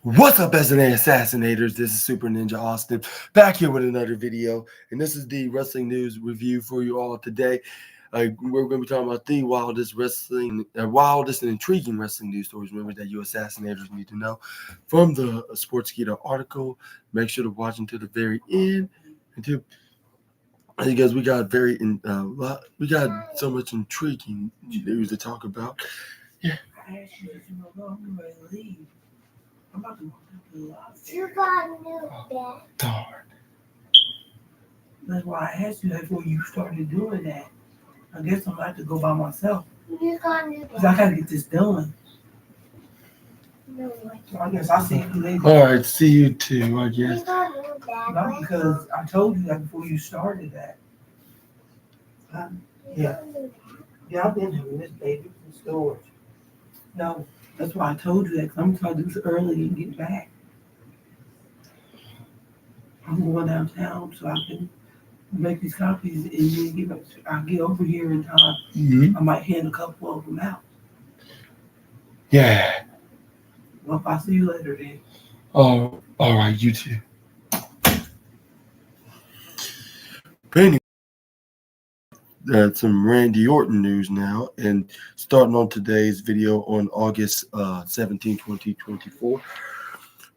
What's up, SNA Assassinators? This is Super Ninja Austin back here with another video, and this is the wrestling news review for you all today. We're going to be talking about the wildest and intriguing wrestling news stories. Remember that you Assassinators need to know from the Sportskeeda article. Make sure to watch until the very end. Because we got so much intriguing news to talk about. Yeah. I asked you if you were going, I'm ready to leave. I'm about to walk into the office. You got a new bed. Darn. That's why I asked you that before you started doing that. I guess I'm about to go by myself. You got a new Because I bed. gotta get this done. No, So I guess I'll see you later. All right, see you too, I you guess. got a new bed. Not because I told you that before you started that. Yeah. Yeah, I've been having this baby in storage. No, that's why I told you that, because I'm trying to do this early and get back. I'm going downtown so I can make these copies and then I'll get over here in time. Mm-hmm. I might hand a couple of them out. Yeah. Well, if I see you later then. Oh, all right, you too. Anyway, some Randy Orton news now, and starting on today's video on August 17, 2024.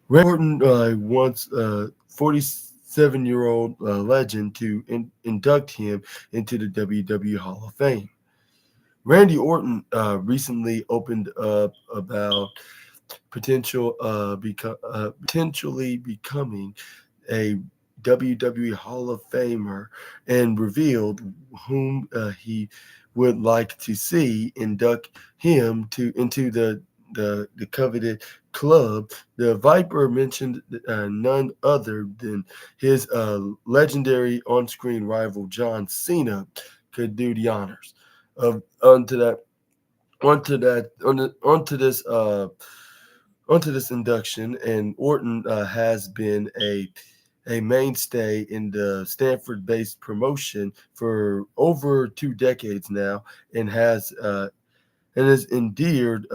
Randy Orton wants 47-year-old legend to induct him into the WWE Hall of Fame. Randy Orton recently opened up about potentially becoming a WWE Hall of Famer and revealed whom he would like to see induct him into the coveted club. The Viper mentioned none other than his legendary on-screen rival John Cena could do the honors of onto this induction. And Orton has been a mainstay in the Stanford-based promotion for over 2 decades now, and has endeared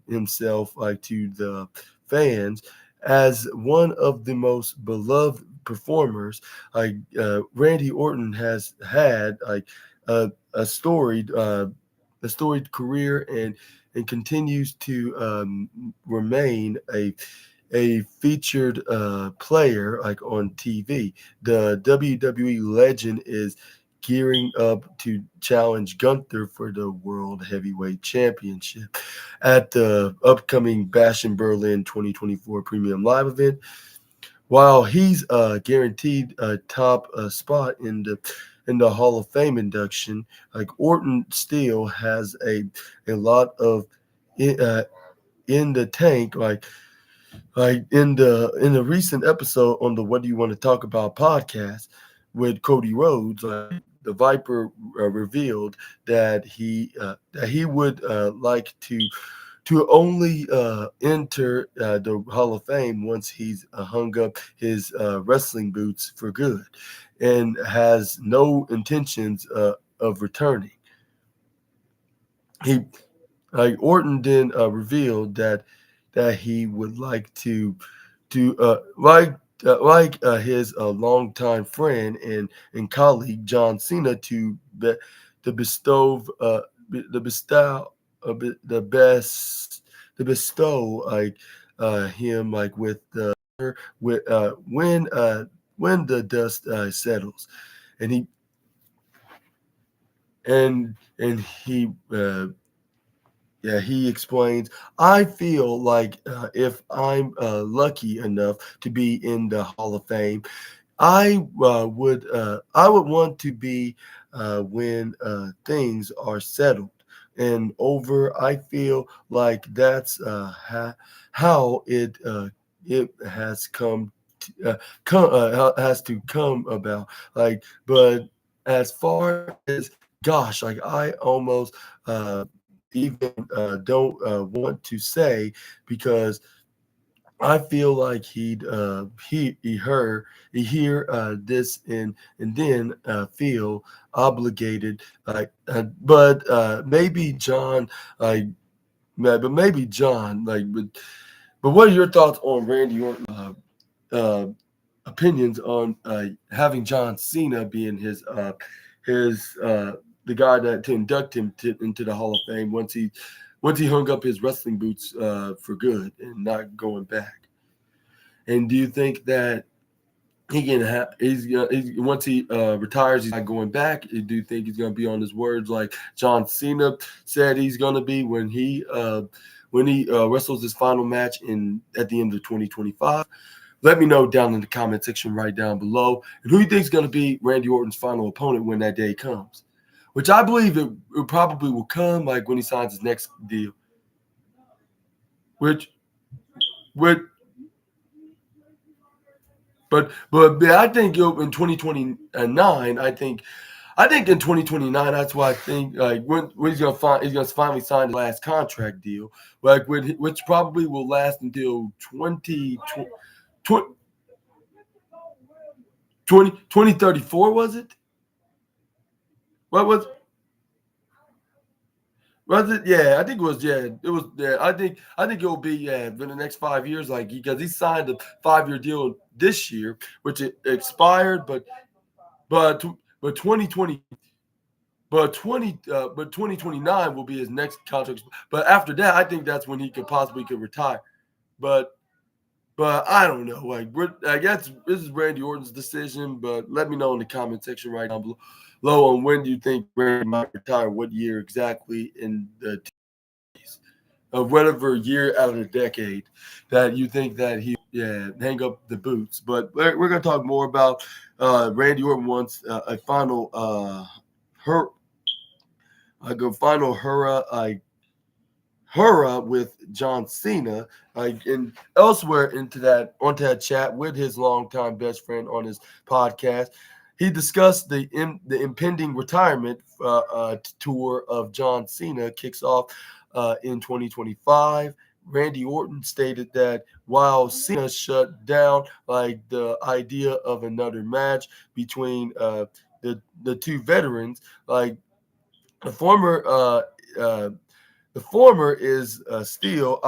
himself to the fans as one of the most beloved performers. Randy Orton has had a storied career and continues to remain a featured player on TV. The WWE legend is gearing up to challenge Gunther for the World Heavyweight Championship at the upcoming Bash in Berlin 2024 Premium Live event. While he's guaranteed a top spot in the Hall of Fame induction, Orton still has a lot of in the tank. In the recent episode on the What Do You Want to Talk About podcast with Cody Rhodes, the Viper revealed that he would like to only enter the Hall of Fame once he's hung up his wrestling boots for good, and has no intentions of returning. Orton then revealed that he would like to his longtime friend and colleague John Cena to bestow him when the dust settles, and he explains, I feel like if I'm lucky enough to be in the Hall of Fame, I would want to be when things are settled and over. I feel like that's how it has has to come about. But as far as gosh, I almost even don't want to say, because I feel like he hear this and then feel obligated. But maybe John, but But what are your thoughts on Randy Orton? Uh, Opinions on having John Cena being his the guy that to induct him into the Hall of Fame once he hung up his wrestling boots for good and not going back. And do you think that he can he's once he retires, he's not going back? Do you think he's going to be on his words like John Cena said he's going to be when he wrestles his final match in at the end of 2025? Let me know down in the comment section right down below. And who you think is going to be Randy Orton's final opponent when that day comes? Which I believe it probably will come like when he signs his next deal. Which would but I think in 2029, I think in 2029, that's why I think like when he's gonna finally sign the last contract deal, like which probably will last until 2034, was it? What was it? Yeah, I think it was. Yeah, it was. Yeah, I think it will be. Yeah, in the next 5 years, like because he signed a 5-year deal this year, which it expired, but but 2020 but 2029 will be his next contract. But after that, I think that's when he could retire. But I don't know. Like, I guess this is Randy Orton's decision. But let me know in the comment section right down below on when do you think Randy might retire? What year exactly in the of whatever year out of the decade that you think that he hang up the boots. But we're gonna talk more about Randy Orton wants a final hurrah with John Cena, and elsewhere onto that chat with his longtime best friend on his podcast. He discussed the impending retirement tour of John Cena kicks off in 2025. Randy Orton stated that while Cena shut down like the idea of another match between the two veterans, like the former the former is still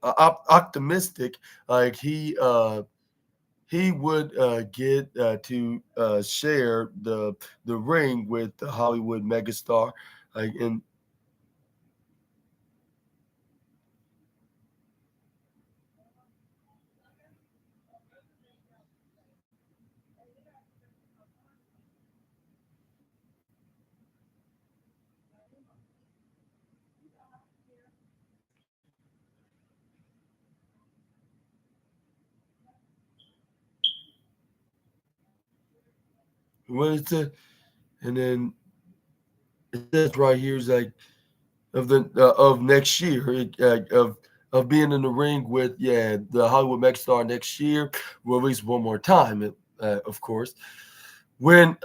optimistic, like he would get to share the ring with the Hollywood megastar, like and what is it? And then it says right here is like of next year of being in the ring with the Hollywood megastar next year, well, at least one more time, of course. And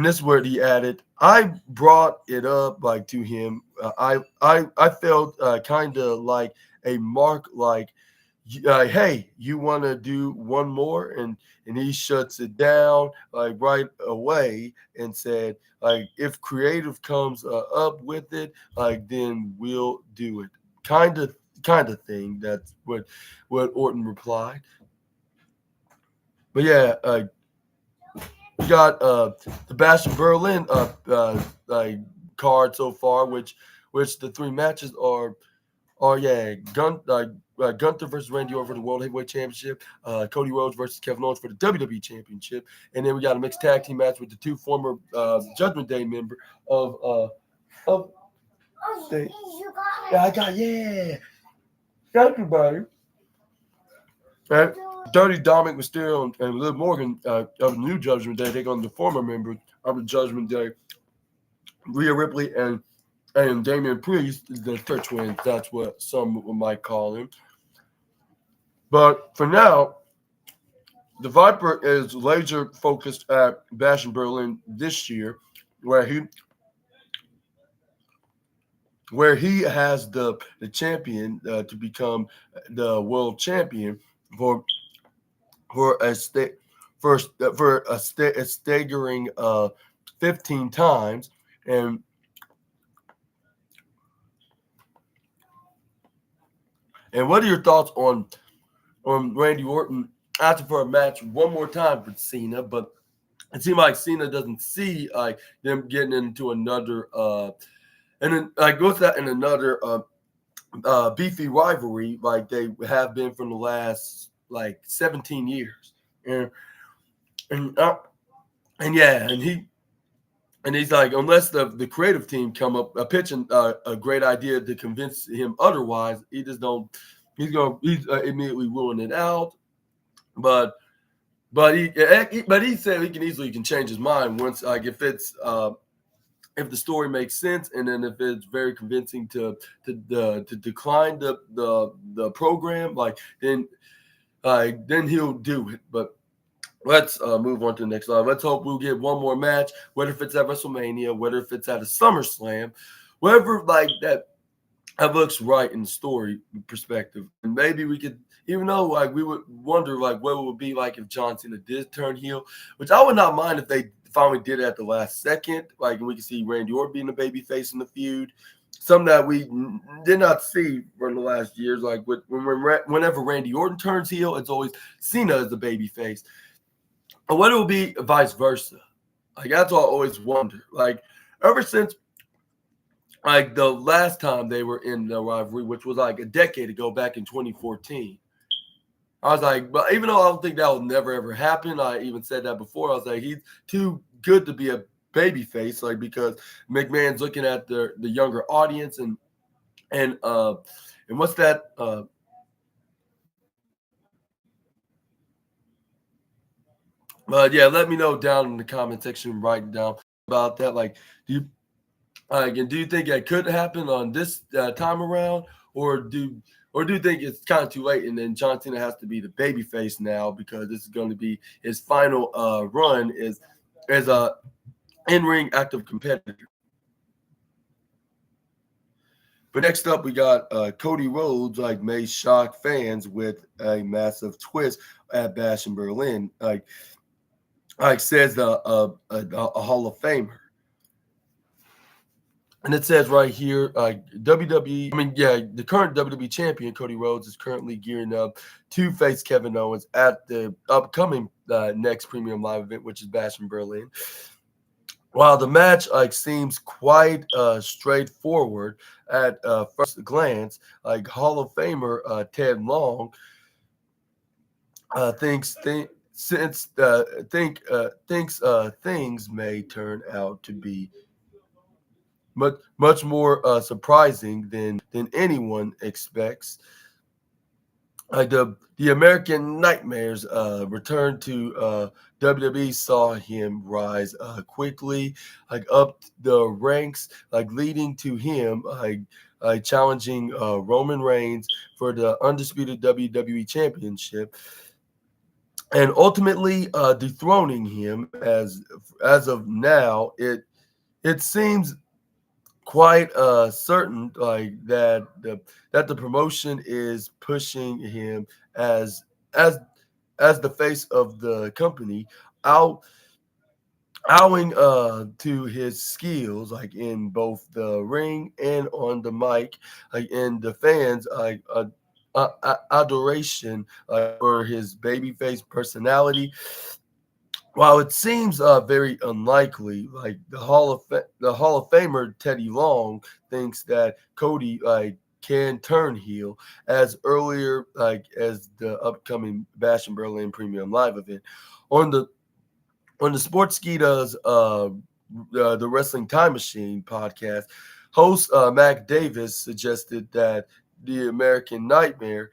this is where he added, I brought it up like to him. I felt kind of like a mark, like, hey, you want to do one more? And he shuts it down like right away and said, like, if creative comes up with it, like then we'll do it. Kind of thing. That's what Orton replied. But yeah, we got the Bash in Berlin card so far, which the three matches are Gunther versus Randy Orton for the World Heavyweight Championship, Cody Rhodes versus Kevin Owens for the WWE Championship, and then we got a mixed tag team match with the two former Judgment Day member of the thank you, buddy. Dirty Dominic Mysterio and Liv Morgan of the new Judgment Day take on the former members of the Judgment Day, Rhea Ripley and Damian Priest, the Church Twins. That's what some might call him. But for now, the Viper is laser focused at Bash in Berlin this year, where he has the champion to become the world champion for a staggering 15 times. And what are your thoughts on Randy Orton asking for a match one more time with Cena, but it seemed like Cena doesn't see like them getting into another and then like what's that in another beefy rivalry like they have been from the last like 17 years. And uh, and yeah, and he's like, unless the creative team come up pitching a great idea to convince him otherwise, he just don't. He's immediately ruling it out. But he said he can change his mind once like if the story makes sense and then if it's very convincing to decline the program like then he'll do it. But let's move on to the next slide. Let's hope we'll get one more match, whether if it's at WrestleMania, whether if it's at a SummerSlam, whatever like that looks right in the story perspective. And maybe we could, even though like we would wonder like what it would be like if John Cena did turn heel, which I would not mind if they finally did it at the last second. Like we could see Randy Orton being a baby face in the feud. Something that we did not see for the last years. Like whenever Randy Orton turns heel, it's always Cena as the baby face. And what it will be vice versa. Like that's what I always wonder. Like ever since like the last time they were in the rivalry, which was like a decade ago, back in 2014. I was like, but even though I don't think that will never ever happen, I even said that before. I was like, he's too good to be a baby face, like because McMahon's looking at the younger audience and what's that? But yeah, let me know down in the comment section, write down about that. Like, do you think that could happen on this time around, or do you think it's kind of too late and then John Cena has to be the baby face now because this is going to be his final run as a in-ring active competitor? But next up, we got Cody Rhodes like may shock fans with a massive twist at Bash in Berlin. Like says a Hall of Famer. And it says right here, WWE. I mean, yeah, the current WWE champion Cody Rhodes is currently gearing up to face Kevin Owens at the upcoming next Premium Live event, which is Bash in Berlin. While the match seems quite straightforward at first glance, like Hall of Famer Ted Long thinks things may turn out to be much more surprising than anyone expects. Like the American Nightmares return to WWE saw him rise quickly, like up the ranks, like leading to him challenging Roman Reigns for the undisputed WWE Championship, and ultimately dethroning him. As of now, it seems quite certain like that the promotion is pushing him as as as the face of the company, out owing to his skills like in both the ring and on the mic, like in the fans adoration for his babyface personality. While it seems very unlikely, like the Hall of Famer Teddy Long thinks that Cody can turn heel as earlier as the upcoming Bash in Berlin Premium Live event. On the Sportskeeda's the Wrestling Time Machine podcast, host Mac Davis suggested that the American Nightmare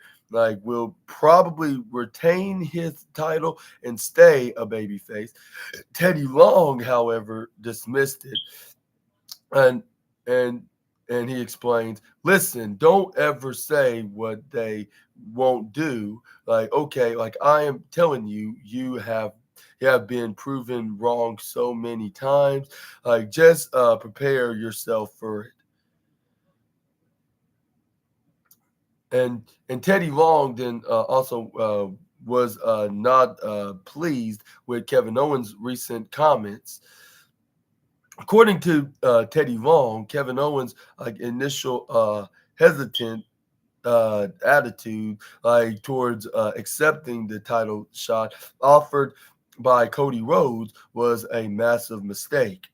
will probably retain his title and stay a babyface. Teddy Long, however, dismissed it, and and he explains, "Listen, don't ever say what they won't do. Like, okay, like I am telling you, you have been proven wrong so many times. Like, just prepare yourself for it." And Teddy Long then also was not pleased with Kevin Owens' recent comments. According to Teddy Long, Kevin Owens' initial hesitant attitude like towards accepting the title shot offered by Cody Rhodes was a massive mistake.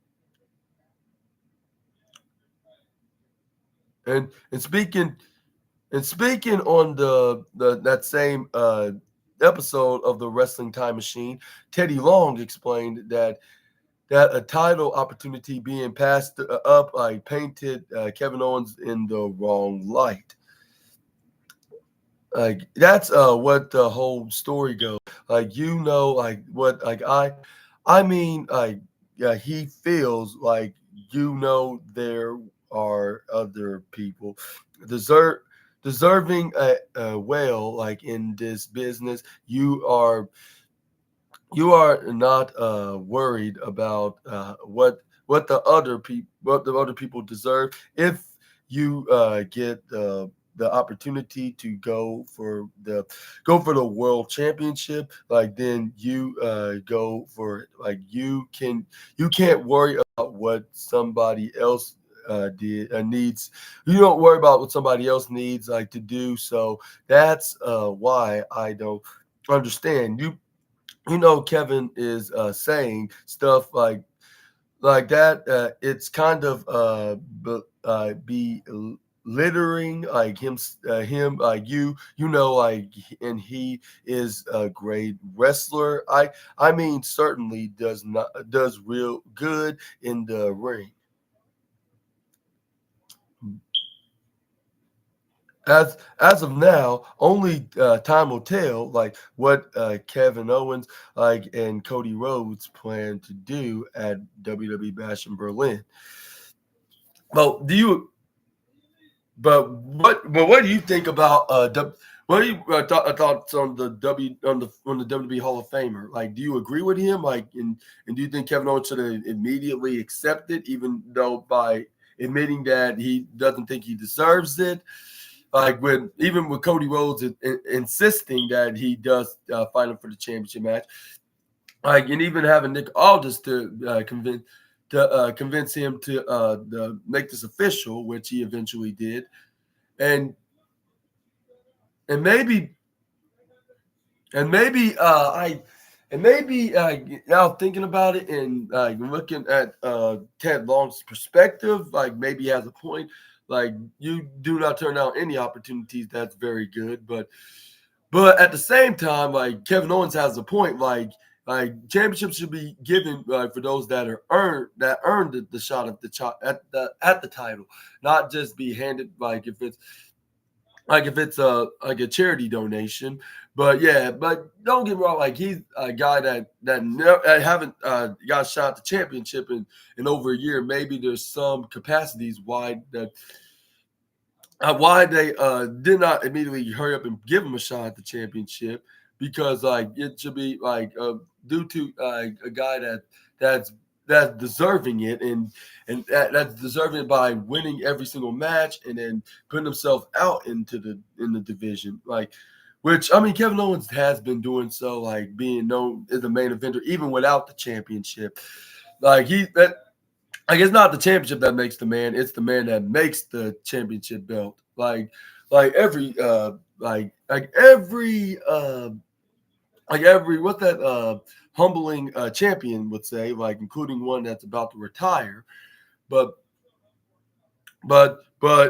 And speaking on the that same episode of the Wrestling Time Machine, Teddy Long explained that a title opportunity being passed up like painted Kevin Owens in the wrong light. Like that's what the whole story goes. Like like what like I mean like yeah, he feels like there are other people deserve deserving a well like in this business. You are not worried about what the other people deserve. If you get the opportunity to go for the world championship, like then you go for it. Like you can't worry about what somebody else did needs. You don't worry about what somebody else needs like to do. So that's why I don't understand Kevin is saying stuff like that. It's kind of be littering like him like like and he is a great wrestler. I mean certainly does real good in the ring. As of now, only time will tell, like what Kevin Owens, like and Cody Rhodes plan to do at WWE Bash in Berlin. Well, do you? But what do you think about what are you thoughts on the WWE Hall of Famer? Like, do you agree with him? Like, and do you think Kevin Owens should have immediately accepted, even though by admitting that he doesn't think he deserves it? Like even with Cody Rhodes insisting that he does fight him for the championship match, like and even having Nick Aldis to convince him to make this official, which he eventually did, and and maybe and maybe I. And maybe now thinking about it and looking at Ted Long's perspective, like maybe he has a point. Like you do not turn down any opportunities. That's very good, but at the same time, like Kevin Owens has a point. Like championships should be given for those that earned the shot at the title, not just be handed if it's a like a charity donation. But yeah, but don't get me wrong. Like he's a guy that haven't got a shot at the championship in over a year. Maybe there's some capacities why they did not immediately hurry up and give him a shot at the championship, because like it should be like due to a guy that's that's deserving it and that's deserving it by winning every single match and then putting himself out in the division, like which I mean Kevin Owens has been doing, so like being known as the main eventer even without the championship. Like he that like it's not the championship that makes the man, it's the man that makes the championship belt. Like every like every what that humbling champion would say, like including one that's about to retire. But but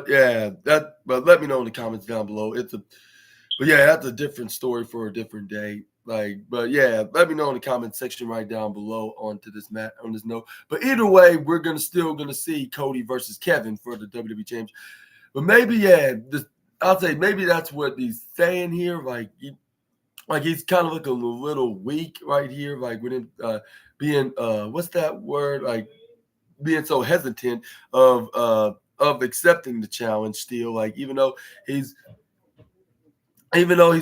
yeah, but let me know in the comments down below. But yeah, that's a different story for a different day. Like, but yeah, let me know in the comment section right down below onto this on this note. But either way, we're still gonna see Cody versus Kevin for the WWE Championship. But maybe I'll say maybe that's what he's saying here. Like he's kind of looking a little weak right here. Like with him being what's that word? Like being so hesitant of accepting the challenge still. Like even though he's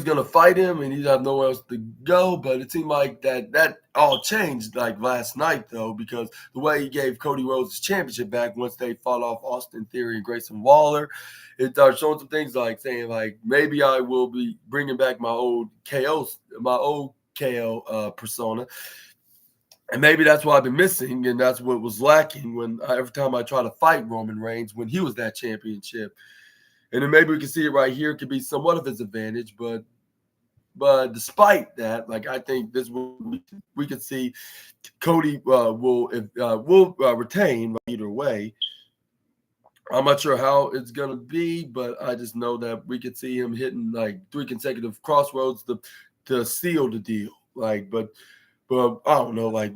gonna fight him and he's have nowhere else to go. But it seemed like that all changed like last night though, because the way he gave Cody Rhodes his championship back once they fought off Austin Theory and Grayson Waller, it started showing some things like saying like maybe I will be bringing back my old KO persona. And maybe that's what I've been missing, and that's what was lacking when every time I try to fight Roman Reigns when he was that championship. And then maybe we can see it right here. It could be somewhat of his advantage, but despite that, like I think this we could see Cody will retain either way. I'm not sure how it's gonna be, but I just know that we could see him hitting like 3 consecutive crossroads to seal the deal. Like, but I don't know. Like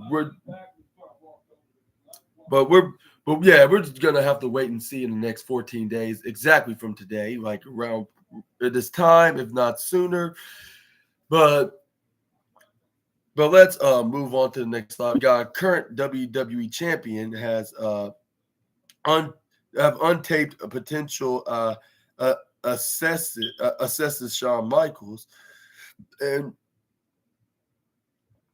but we're but yeah, we're just gonna have to wait and see in the next 14 days exactly from today, like around at this time, if not sooner. But let's move on to the next slide. We got current WWE champion has un have untaped a potential uh assesses Shawn Michaels, and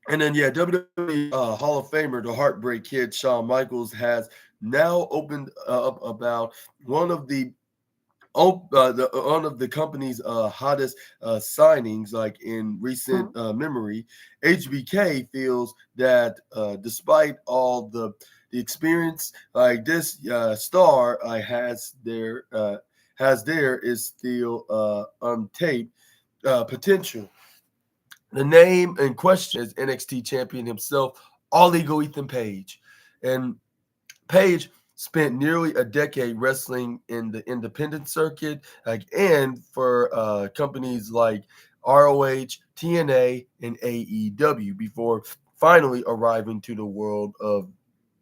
then yeah, WWE Hall of Famer, the Heartbreak Kid Shawn Michaels has now opened up about one of the one of the company's hottest signings, like in recent memory. HBK feels that despite all the experience, like this star has there is still untaped potential. The name in question is NXT champion himself, All Ego Ethan Page, and Page spent nearly a decade wrestling in the independent circuit, like and for companies like ROH, TNA, and AEW before finally arriving to the world of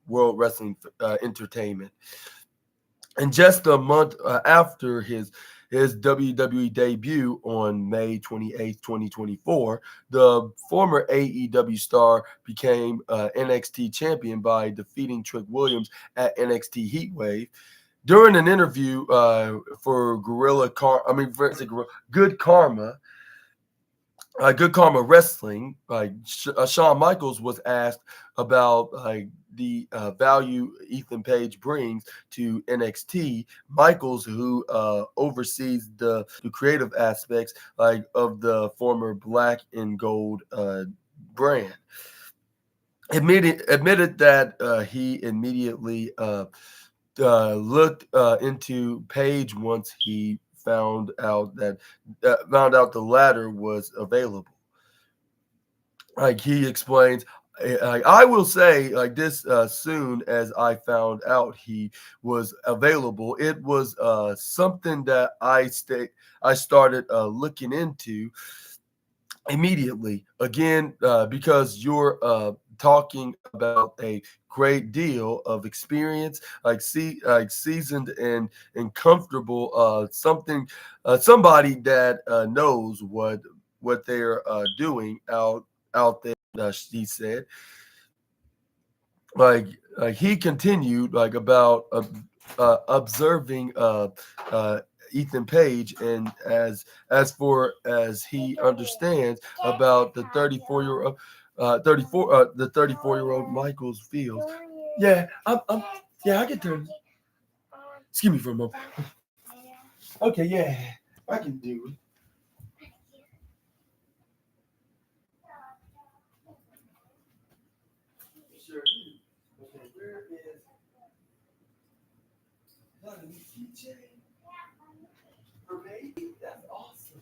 World Wrestling Entertainment. And just a month after his WWE debut on May 28th, 2024, the former AEW star became NXT champion by defeating Trick Williams at NXT Heatwave. During an interview for Good Karma, Good Karma Wrestling, Shawn Michaels was asked about the value Ethan Page brings to NXT. Michaels, who oversees the creative aspects of the former Black and Gold brand, admitted that he immediately looked into Page once he found out the latter was available. Like he explains, I will say like this: soon as I found out he was available, it was something that I started looking into immediately. Again, because you're talking about a great deal of experience, seasoned and comfortable, somebody that knows what they're doing out there. She said, he continued about observing Ethan Page, and as he understands about the 34-year-old. 34-year-old Michaels feels. Yeah, yeah, I can turn. Excuse me for a moment. Okay, yeah, I can do it. Sure do. Okay, where is that a new keychain? For baby? That's awesome.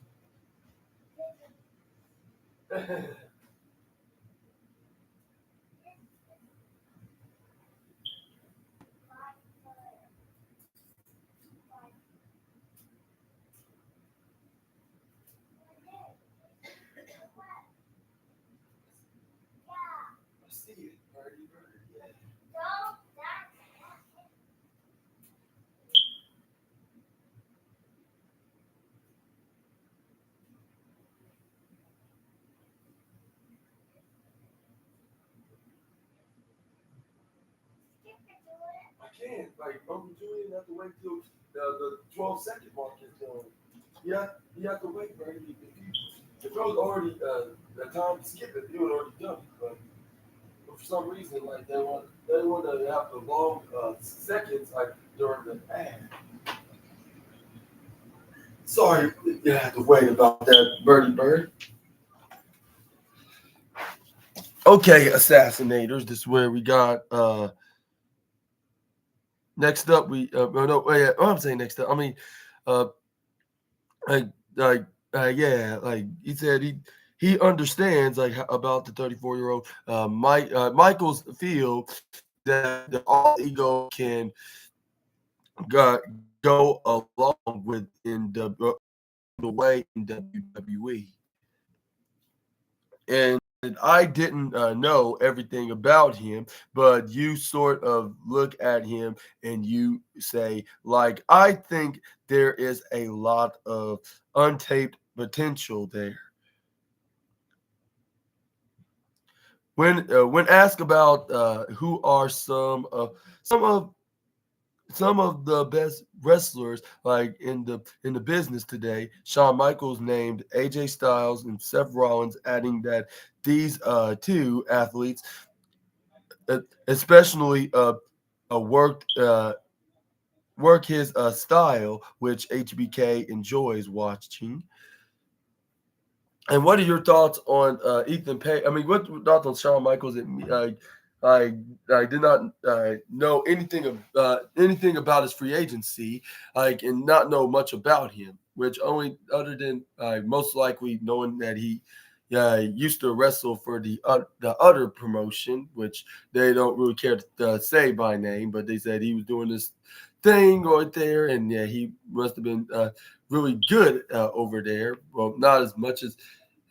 See it, birdie bird. Yeah. I can't. Like Uncle Julian have to wait till the 12-second mark is done. Yeah, you have to wait, birdie. If it was already the time to skip it, you would already done it. But for some reason, like they want to have the long seconds like during the ad. Sorry, you had to wait about that, birdie bird. Okay, Assassinators. This is where we got next up. I'm saying next up. I mean, like like yeah, like he said he understands like about the 34-year-old Michael's feel that the all ego can go along with in the way in WWE. And I didn't know everything about him, but you sort of look at him and you say, like, I think there is a lot of untaped potential there. When asked about who are some of some of the best wrestlers like in the business today, Shawn Michaels named AJ Styles and Seth Rollins, adding that these two athletes, especially worked work his style, which HBK enjoys watching. And what are your thoughts on Ethan Page? I mean, what thoughts on Shawn Michaels? I I did not know anything about his free agency, like, and not know much about him, which only other than most likely knowing that he used to wrestle for the other promotion, which they don't really care to say by name, but they said he was doing this thing right there, and yeah, he must have been really good over there. Well, not as much as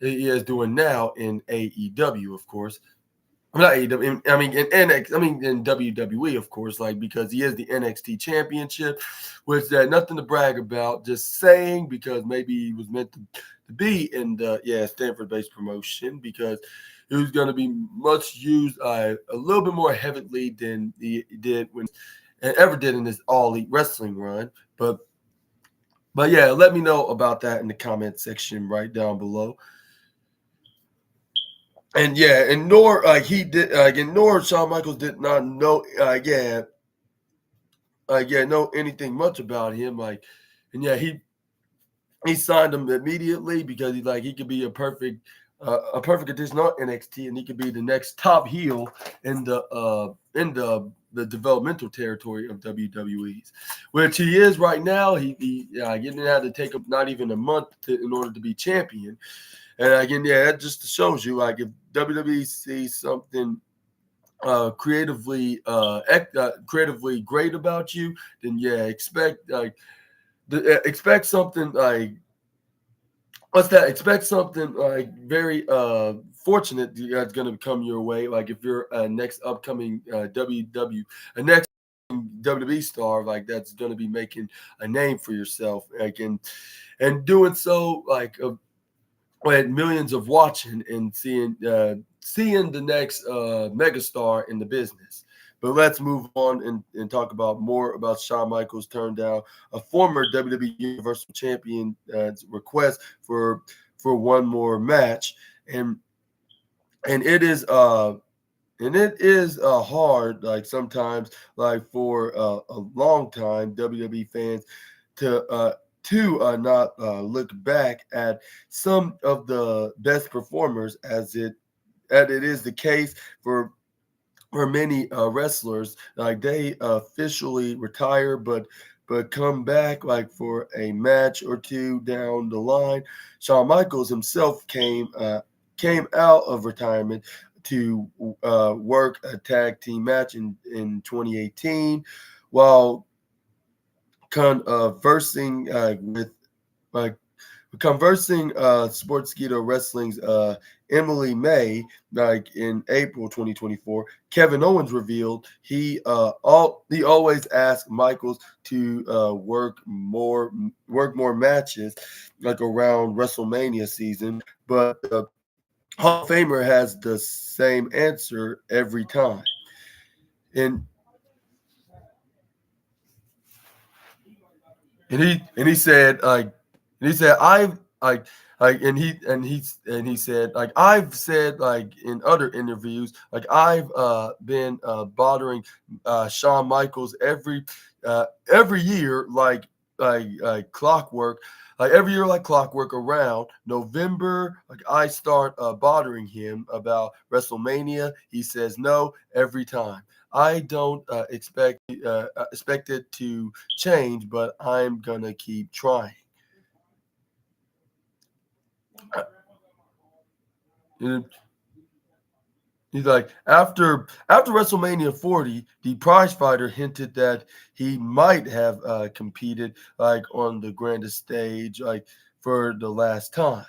he is doing now in AEW, of course. I'm not AEW. I mean, in NX. I mean, in WWE, of course, like because he is the NXT Championship, which nothing to brag about. Just saying because maybe he was meant to be in the Stanford-based promotion because he was going to be much used a little bit more heavily than he did when and ever did in this All Elite Wrestling run. But yeah, let me know about that in the comment section right down below. And yeah, and nor he did and nor Shawn Michaels did not know know anything much about him. Like, and yeah, he signed him immediately because he could be a perfect addition on NXT, and he could be the next top heel in the developmental territory of WWE's, which he is right now. He didn't have to take up not even a month in order to be champion. And again, yeah, that just shows you like if WWE sees something creatively great about you, then yeah, expect something like what's that? Expect something like very fortunate that's going to come your way. Like if you're a next upcoming a next WWE star, like that's going to be making a name for yourself, like and doing so like had millions of watching and seeing the next megastar in the business. But let's move on and talk about more about Shawn Michaels turned down a former WWE Universal Champion request for one more match, and and it is hard like sometimes like for a long time WWE fans to not look back at some of the best performers as it is the case for many wrestlers. Like they officially retire, but come back like for a match or two down the line. Shawn Michaels himself came out of retirement to work a tag team match in 2018 while conversing with like conversing Sportskeeda Wrestling's Emily May, like in April 2024, Kevin Owens revealed he always asked Michaels to work more matches like around WrestleMania season, but the Hall of Famer has the same answer every time. And and he said I've he said like I've said like in other interviews like I've been bothering Shawn Michaels every year like clockwork, like every year like clockwork around November, like I start bothering him about WrestleMania. He says no every time. I don't expect it to change, but I'm gonna keep trying. And he's like, after WrestleMania 40, the prize fighter hinted that he might have competed like on the grandest stage like for the last time.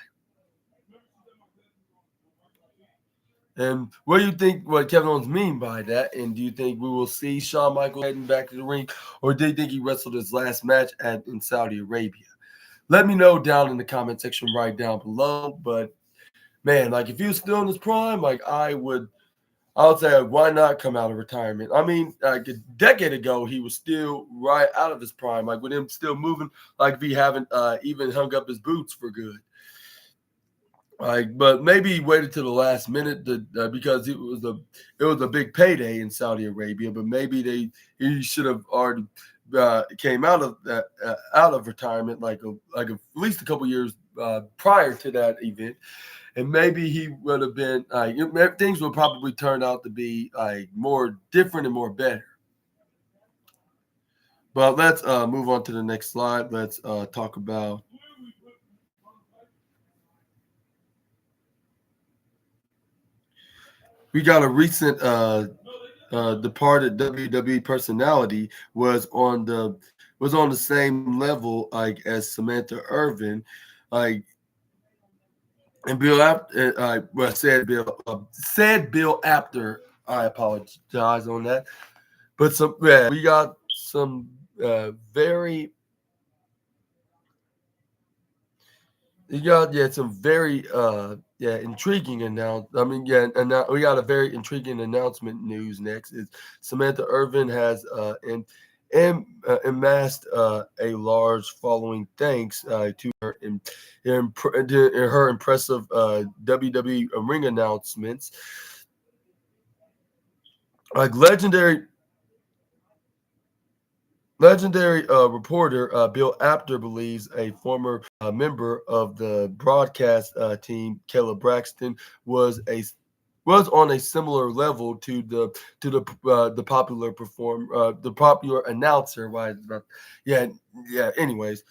And what do you think what Kevin Owens mean by that? And do you think we will see Shawn Michaels heading back to the ring, or do you think he wrestled his last match in Saudi Arabia? Let me know down in the comment section right down below. But man, like if he was still in his prime, like I would say why not come out of retirement? I mean, like a decade ago, he was still right out of his prime, like with him still moving, like if he haven't even hung up his boots for good. Like, but maybe he waited to the last minute because it was a big payday in Saudi Arabia. But maybe he should have already came out of retirement at least a couple years prior to that event, and maybe he would have been things would probably turn out to be like more different and more better. But let's move on to the next slide. Let's talk about. We got a recent departed WWE personality was on the same level like as Samantha Irvin, like and Bill said Bill Apter. I apologize on that, but we got some very some very intriguing we got a very intriguing announcement news next. Is Samantha Irvin has amassed a large following thanks to her in her impressive WWE ring announcements. Like legendary reporter Bill Apter believes a former member of the broadcast team, Caleb Braxton, was on a similar level to the popular announcer. Why? Yeah. Anyways,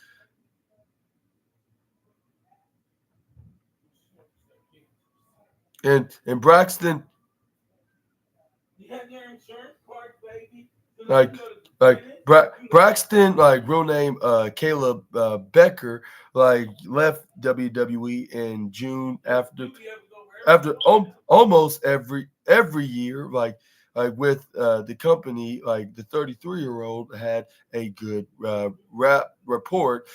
and Braxton like Braxton, like real name Caleb Becker, like left WWE in June after almost every year, like with the company, like the 33-year-old had a good rap report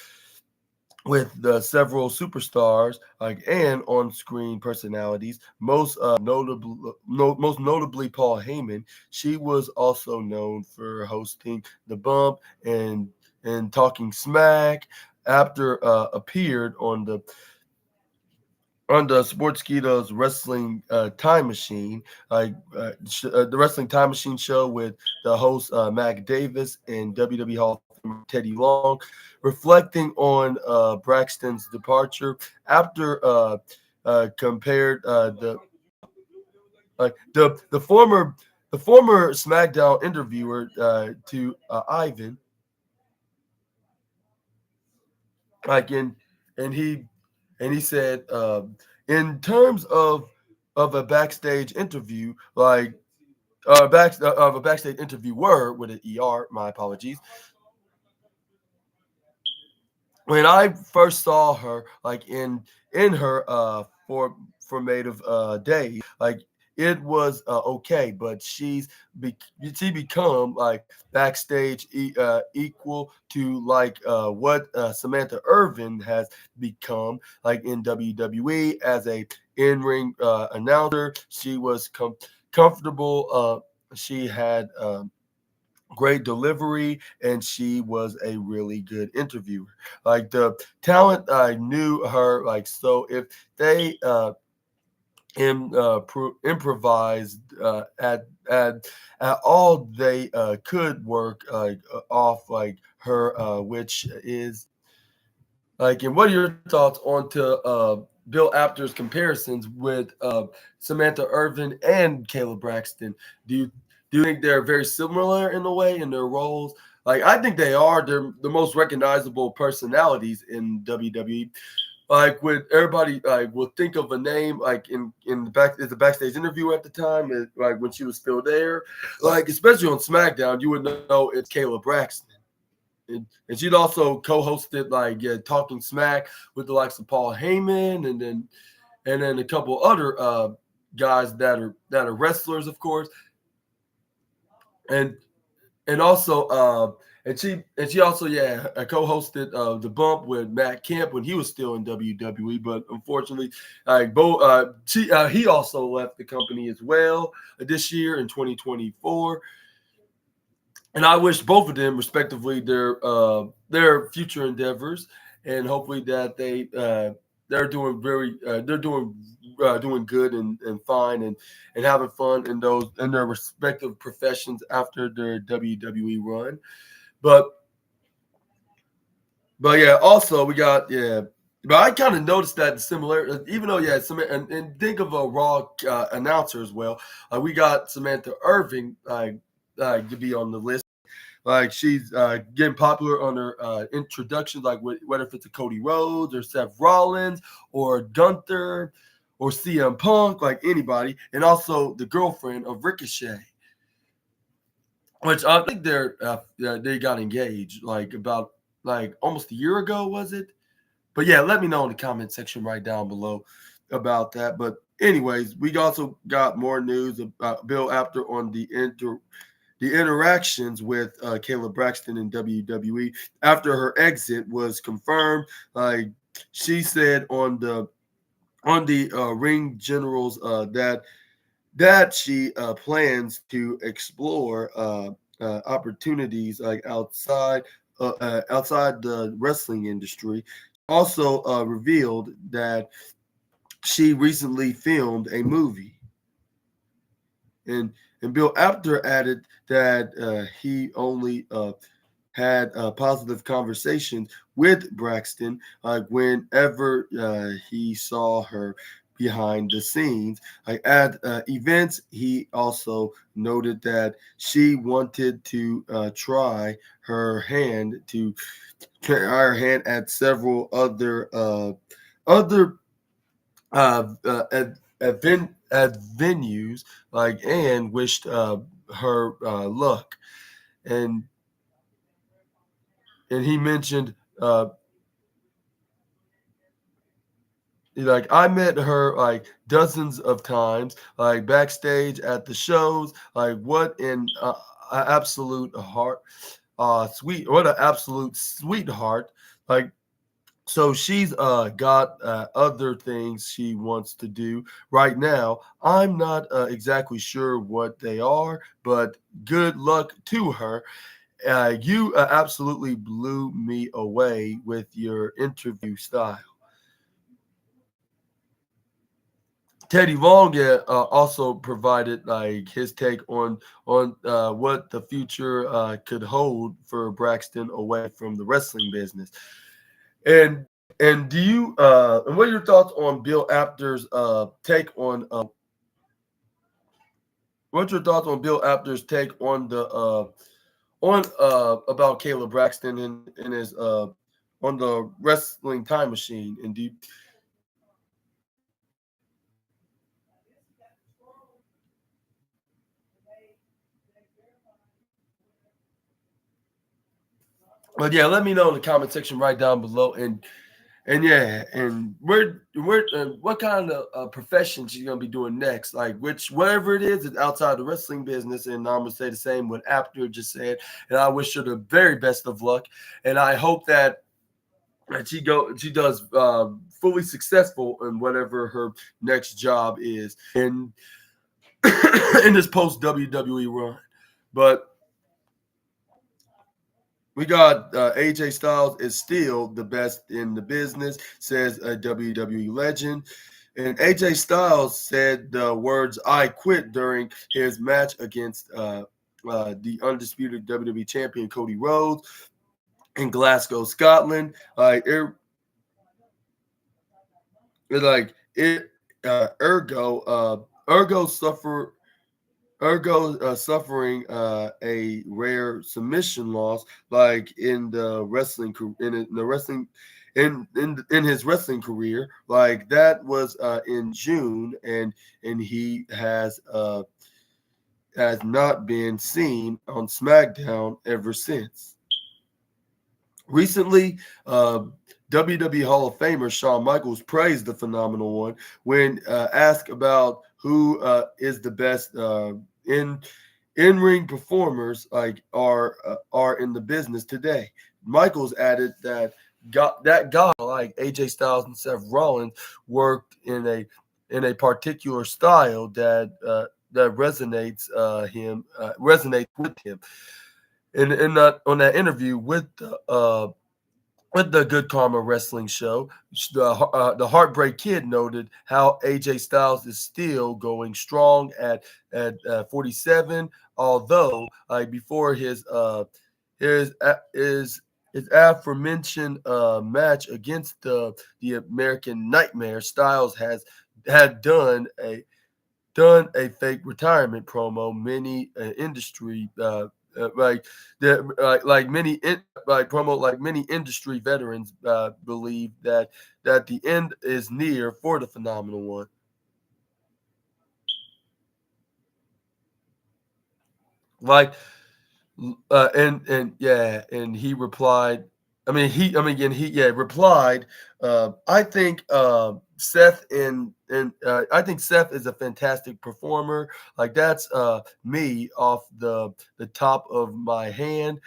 with several superstars like and on-screen personalities, most notably Paul Heyman. She was also known for hosting The Bump and Talking Smack. After appeared on the Sportskeeda's Wrestling Time Machine, the Wrestling Time Machine show with the host Mac Davis and WWE Hall of Famer Teddy Long, reflecting on Braxton's departure. After compared the former SmackDown interviewer to Ivan, like in and he said in terms of a backstage interview, like of a backstage interviewer with an ER, my apologies. When I first saw her, like in her formative days, like it was okay, but she become like backstage equal to like what Samantha Irvin has become like in WWE as a in-ring announcer. She was comfortable. She had great delivery, and she was a really good interviewer. Like the talent, I knew her. Like so, if they improvised at all, they could work off like her, which is like. And what are your thoughts on to Bill Apter's comparisons with Samantha Irvin and Caleb Braxton? Do you think they're very similar in a way in their roles? Like I think they are. They're the most recognizable personalities in WWE. like when everybody like will think of a name like in the backstage interview at the time, like when she was still there, like especially on SmackDown, you would know it's Kayla Braxton. And she'd also co-hosted like Talking Smack with the likes of Paul Heyman, and then a couple other guys that are wrestlers, of course, and and also and she also co-hosted the Bump with Matt Kemp when he was still in WWE, but unfortunately, he also left the company as well this year in 2024. And I wish both of them, respectively, their future endeavors, and hopefully that they're doing doing good and fine and having fun in their respective professions after their WWE run. But but yeah, also we got But I kind of noticed that the similarity, even though and think of a Raw announcer as well. We got Samantha Irving to be on the list. Like she's getting popular on her introductions, like whether if it's a Cody Rhodes or Seth Rollins or Gunther or CM Punk, like anybody, and also the girlfriend of Ricochet, which I think they got engaged like about like almost a year ago, was it? But yeah, let me know in the comment section right down below about that. But anyways, we also got more news about Bill Apter on the interactions with Kayla Braxton in WWE after her exit was confirmed. Like she said on the Ring Generals that she plans to explore opportunities like outside the wrestling industry. Also revealed that she recently filmed a movie, and Bill Apter added that he only had positive conversations with Braxton whenever he saw her behind the scenes. Like at events, he also noted that she wanted to try her hand at several other at venues, and wished her luck. And he mentioned like I met her like dozens of times, like backstage at the shows. Like what an absolute heart, what an absolute sweetheart. Like so she's got other things she wants to do right now. I'm not exactly sure what they are, but good luck to her. You absolutely blew me away with your interview style. Teddy Long also provided like his take on what the future could hold for Braxton away from the wrestling business. And do you and what are your thoughts on Bill Apter's take on what's your thoughts on Bill Apter's take on the on about Caleb Braxton in his on the wrestling time machine? And do you, but yeah, let me know in the comment section right down below. And what kind of profession she's gonna be doing next? Like whatever it is outside the wrestling business. And I'm gonna say the same what Apter just said. And I wish her the very best of luck. And I hope that she does fully successful in whatever her next job is in this post WWE run. But we got AJ Styles is still the best in the business, says a WWE legend. And AJ Styles said the words "I quit" during his match against the undisputed WWE champion Cody Rhodes in Glasgow, Scotland. It ergo suffering a rare submission loss, like in the wrestling in his wrestling career. Like that was in June, and he has not been seen on SmackDown ever since. Recently, WWE Hall of Famer Shawn Michaels praised the Phenomenal One when asked about who is the best in ring performers are in the business today. Michaels added that guy like AJ Styles and Seth Rollins worked in a particular style that resonates with him. On that interview with the Good Karma Wrestling Show, the Heartbreak Kid noted how AJ Styles is still going strong at 47, although before his aforementioned match against the American Nightmare, Styles had done a fake retirement promo. Many industry like like many like promo like many industry veterans believe that the end is near for the Phenomenal One. Like and yeah, and he replied. He replied. I think I think Seth is a fantastic performer. Like that's me off the top of my hand.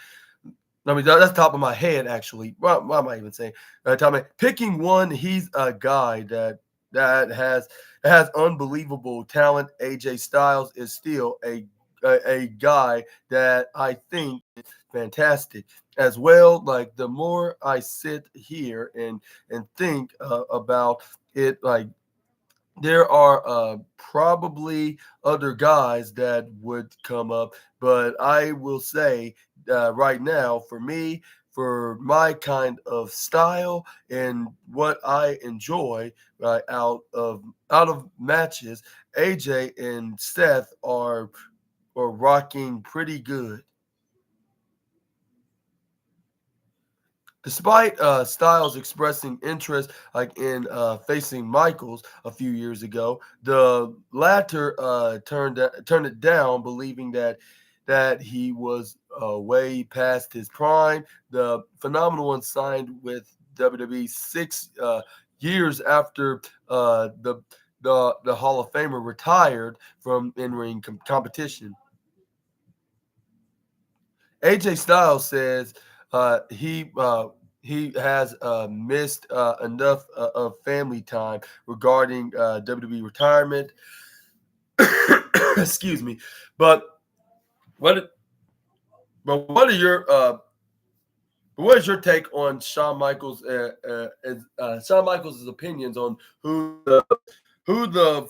That's top of my head actually. What am I even saying? Picking one, he's a guy that has unbelievable talent. AJ Styles is still a guy that I think is fantastic as well. Like the more I sit here and think about it, like there are probably other guys that would come up, but I will say right now, for me, for my kind of style and what I enjoy out of matches, AJ and Seth are rocking pretty good. Despite Styles expressing interest in facing Michaels a few years ago, the latter turned it down, believing that he was way past his prime. The Phenomenal One signed with WWE 6 years after the Hall of Famer retired from in-ring competition. AJ Styles says he has missed enough of family time regarding WWE retirement. Excuse me, but what what are what is your take on Shawn Michaels' opinions on who's the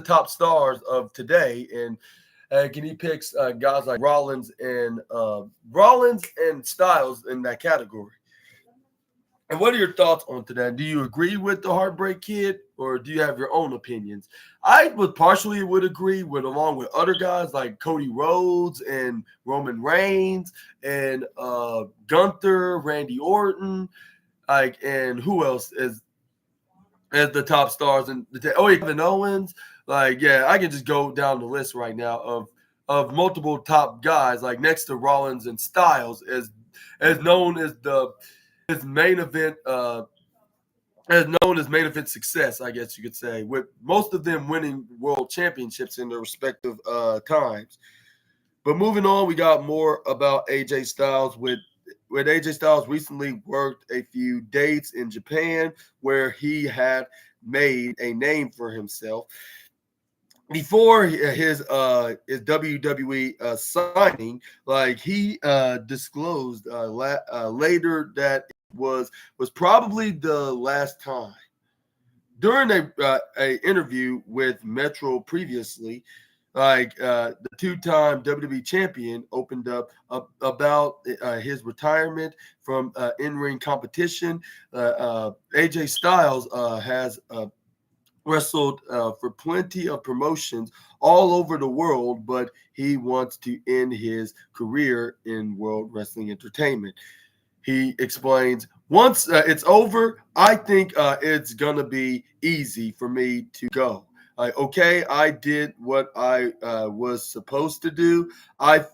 top stars of today, and can he picks guys like Rollins and Styles in that category? And what are your thoughts on that? Do you agree with the Heartbreak Kid, or do you have your own opinions? I would agree with, along with other guys like Cody Rhodes and Roman Reigns and Gunther, Randy Orton, and who else is as the top stars and Kevin Owens. I can just go down the list right now of multiple top guys next to Rollins and Styles as known as the his main event as known as main event success, I guess you could say, with most of them winning world championships in their respective times. But moving on, we got more about AJ Styles with AJ Styles recently worked a few dates in Japan where he had made a name for himself. Before his WWE signing, he disclosed later that it was probably the last time. During a interview with Metro previously, the two-time WWE champion opened up about his retirement from in-ring competition. AJ Styles has wrestled for plenty of promotions all over the world, but he wants to end his career in World Wrestling Entertainment. He explains, once it's over, I think it's going to be easy for me to go. Okay, I did what I was supposed to do. I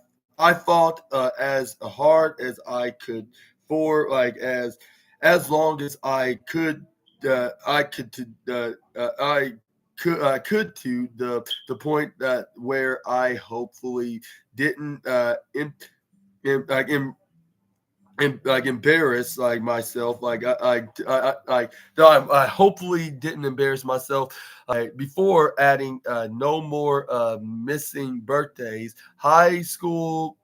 fought as hard as I could for as long as I could to the point that where I hopefully didn't in, like in like embarrass like myself I hopefully didn't embarrass myself before adding no more missing birthdays, high school,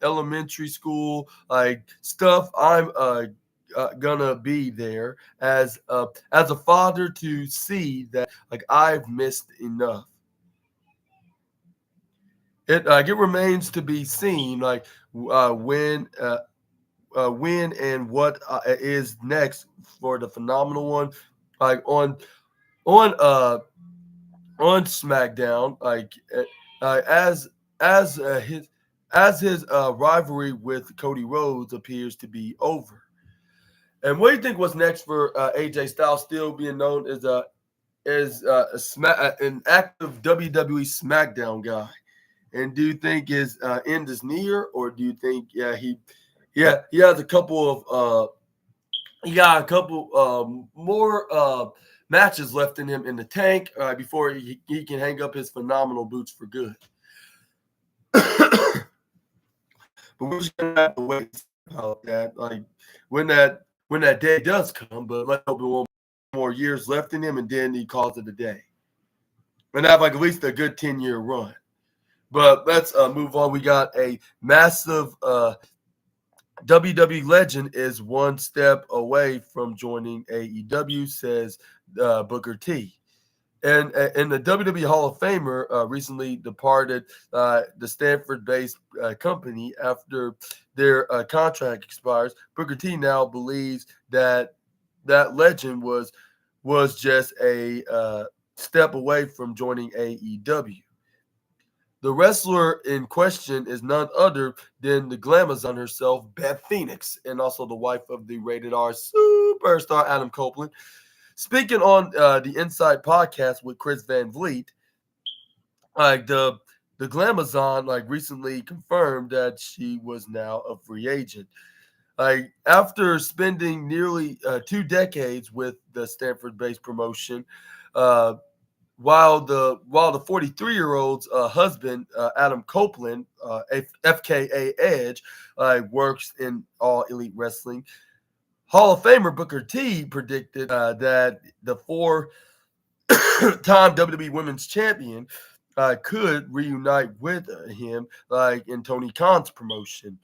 elementary school, like stuff. I'm gonna be there as a father to see that like I've missed enough. It remains to be seen when and what is next for the phenomenal one, like on uh on SmackDown, as his rivalry with Cody Rhodes appears to be over. And what do you think was next for AJ Styles, still being known as an active WWE SmackDown guy? And do you think his end is near, or do you think he has a couple of he got a couple more matches left in him in the tank before he can hang up his phenomenal boots for good? But we're just gonna have to wait and see about that. Like when that day does come, but let's hope it won't be more years left in him, and then he calls it a day and have like at least a good 10-year run. But let's move on. We got a massive WWE legend is one step away from joining AEW, says Booker T. And the WWE Hall of Famer recently departed the Stanford-based company after their contract expires. Booker T now believes that that legend was just a step away from joining AEW. The wrestler in question is none other than the Glamazon herself, Beth Phoenix, and also the wife of the rated R superstar Adam Copeland. Speaking on the Inside podcast with Chris Van Vliet, the Glamazon recently confirmed that she was now a free agent. After spending nearly 2 decades with the Stanford-based promotion, uh, while the 43-year-old's husband Adam Copeland, FKA Edge, works in All Elite Wrestling, Hall of Famer Booker T predicted that the four-time WWE Women's Champion could reunite with him, like in Tony Khan's promotion.